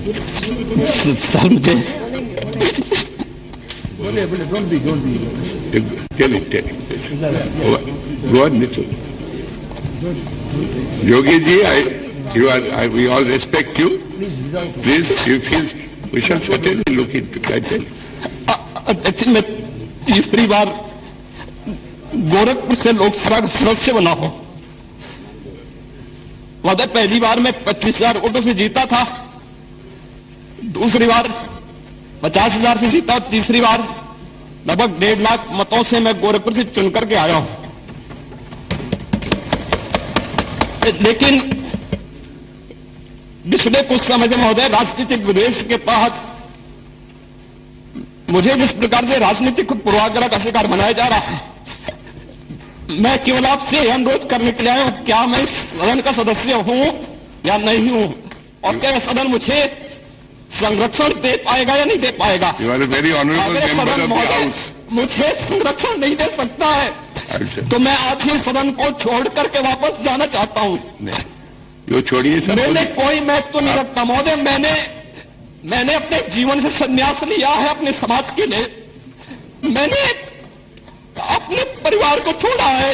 Sir मुझे Tell it. Go on, Nitin. Yogi ji, we all respect you. Please, we shall certainly look into it. अध्यक्ष, मैं तीसरी बार गोरखपुर से लोकसभा का सदस्य बना हूं। वादा पहली बार मैं 25,000 वोटों से जीता था, दूसरी बार 50,000 से जीता, तीसरी बार लगभग 1.5 लाख मतों से मैं गोरखपुर से चुन करके आया हूं। लेकिन पिछले कुछ समय से महोदय राजनीतिक विदेश के तहत मुझे जिस प्रकार से राजनीतिक पूर्वाग्रह का शिकार बनाया जा रहा है, मैं केवल आपसे अनुरोध करने के लिए आया हूं, क्या मैं इस सदन का सदस्य हूं या नहीं हूं, और क्या सदन मुझे संरक्षण दे पाएगा या नहीं दे पाएगा। मुझे संरक्षण नहीं दे सकता है तो मैं आज ही सदन को छोड़ करके वापस जाना चाहता हूं। जो छोड़िए, मैंने कोई महत्व नहीं रखता महोदय, मैंने अपने जीवन से संन्यास लिया है अपने समाज के लिए, मैंने अपने परिवार को छोड़ा है,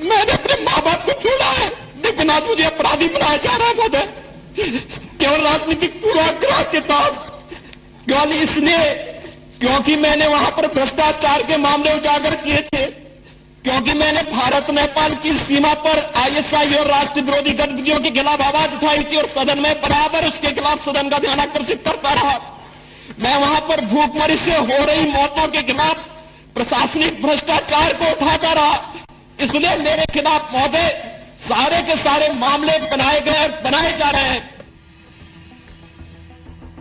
मैंने अपने माँ बाप को छोड़ा है, लेकिन आज मुझे अपराधी बनाया जा रहा है महोदय, केवल राजनीतिक पूर्वाग्रह के तहत, केवल इसलिए क्योंकि मैंने वहां पर भ्रष्टाचार के मामले उजागर किए थे, क्योंकि मैंने भारत नेपाल की सीमा पर आईएसआई और राष्ट्र विरोधी गतिविधियों के खिलाफ आवाज उठाई थी और सदन में बराबर उसके खिलाफ सदन का ध्यान आकर्षित करता रहा। मैं वहां पर भूखमरी से हो रही मौतों के खिलाफ प्रशासनिक भ्रष्टाचार को उठाता रहा, इसलिए मेरे खिलाफ महोदय सारे के सारे मामले बनाए जा रहे हैं।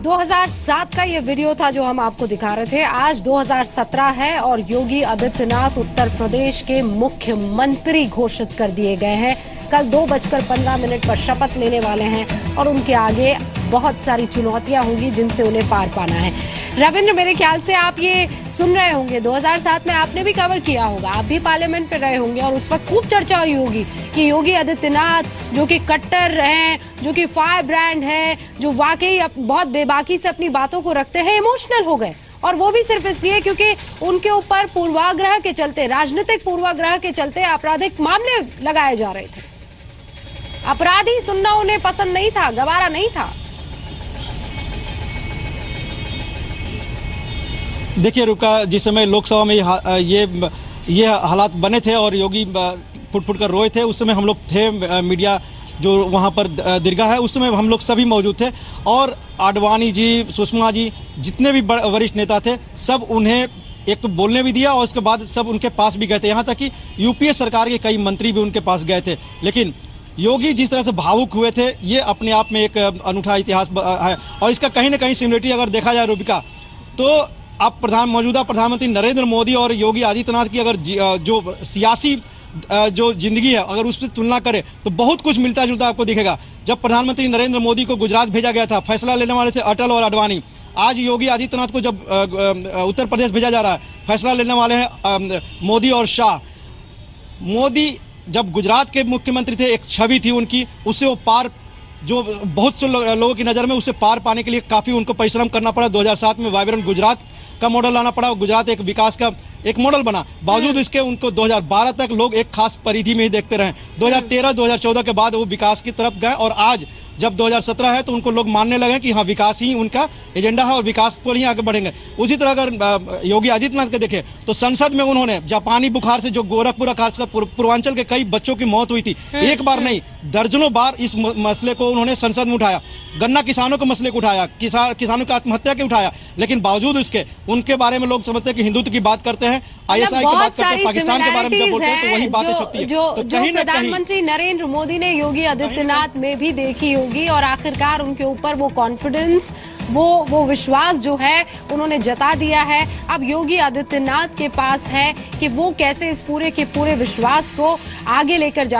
2007 का ये वीडियो था जो हम आपको दिखा रहे थे। आज 2017 है और योगी आदित्यनाथ उत्तर प्रदेश के मुख्यमंत्री घोषित कर दिए गए हैं। कल 2:15 पर शपथ लेने वाले हैं और उनके आगे बहुत सारी चुनौतियां होंगी जिनसे उन्हें पार पाना है। रविंद्र, मेरे ख्याल से आप ये सुन रहे होंगे, 2007 में आपने भी कवर किया होगा, आप भी पार्लियामेंट पे रहे होंगे और उस वक्त खूब चर्चा हुई होगी कि योगी आदित्यनाथ जो कि कट्टर हैं, जो कि फायर ब्रांड है, जो वाकई बहुत बेबाकी से अपनी बातों को रखते हैं, इमोशनल हो गए, और वो भी सिर्फ इसलिए क्योंकि उनके ऊपर पूर्वाग्रह के चलते, राजनीतिक पूर्वाग्रह के चलते आपराधिक मामले लगाए जा रहे थे। अपराधी सुनना उन्हें पसंद नहीं था, गवारा नहीं था। देखिए रुका, जिस समय लोकसभा में ये हालात बने थे और योगी फुट कर रोए थे, उस समय हम लोग थे, मीडिया जो वहाँ पर दीर्घा है, उस समय हम लोग सभी मौजूद थे और आडवाणी जी, सुषमा जी, जितने भी वरिष्ठ नेता थे, सब उन्हें एक तो बोलने भी दिया और उसके बाद सब उनके पास भी गए थे। यहाँ तक कि यूपीए सरकार के कई मंत्री भी उनके पास गए थे। लेकिन योगी जिस तरह से भावुक हुए थे, ये अपने आप में एक अनूठा इतिहास है और इसका कहीं ना कहीं सिमिलरिटी अगर देखा जाए रूबिका, तो आप मौजूदा प्रधानमंत्री नरेंद्र मोदी और योगी आदित्यनाथ की अगर जो सियासी जो जिंदगी है अगर उससे तुलना करें तो बहुत कुछ मिलता जुलता आपको दिखेगा। जब प्रधानमंत्री नरेंद्र मोदी को गुजरात भेजा गया था, फैसला लेने वाले थे अटल और आडवाणी। आज योगी आदित्यनाथ को जब उत्तर प्रदेश भेजा जा रहा है, फैसला लेने वाले हैं मोदी और शाह। मोदी जब गुजरात के मुख्यमंत्री थे, एक छवि थी उनकी, उससे वो पार, जो बहुत से लोगों की नज़र में उससे पार पाने के लिए काफ़ी उनको परिश्रम करना पड़ा। 2007 में वाइब्रेंट गुजरात का मॉडल लाना पड़ा, गुजरात एक विकास का एक मॉडल बना। बावजूद इसके उनको 2012 तक लोग एक खास परिधि में ही देखते रहे। 2013-2014 के बाद वो विकास की तरफ गए और आज जब 2017 है तो उनको लोग मानने लगे कि हाँ, विकास ही उनका एजेंडा है और विकास पर ही आगे बढ़ेंगे। उसी तरह अगर योगी आदित्यनाथ के देखें तो संसद में उन्होंने जापानी बुखार से जो गोरखपुर खासकर पूर्वांचल के कई बच्चों की मौत हुई थी, एक बार नहीं दर्जनों बार इस मसले को उन्होंने संसद में उठाया। गन्ना किसानों के मसले को उठाया, किसानों की आत्महत्या के उठाया। लेकिन बावजूद इसके उनके बारे में लोग समझते हैं कि हिंदुत्व की बात करते हैं, आईएसआई की बात करते हैं, पाकिस्तान के बारे में जब बोलते हैं तो वही बातें छपती है। जो प्रधानमंत्री नरेंद्र मोदी ने योगी आदित्यनाथ में भी देखी होगी और आखिरकार उनके ऊपर वो कॉन्फिडेंस, वो विश्वास जो है उन्होंने जता दिया है। अब योगी आदित्यनाथ के पास है कि वो कैसे इस पूरे के पूरे विश्वास को आगे लेकर जा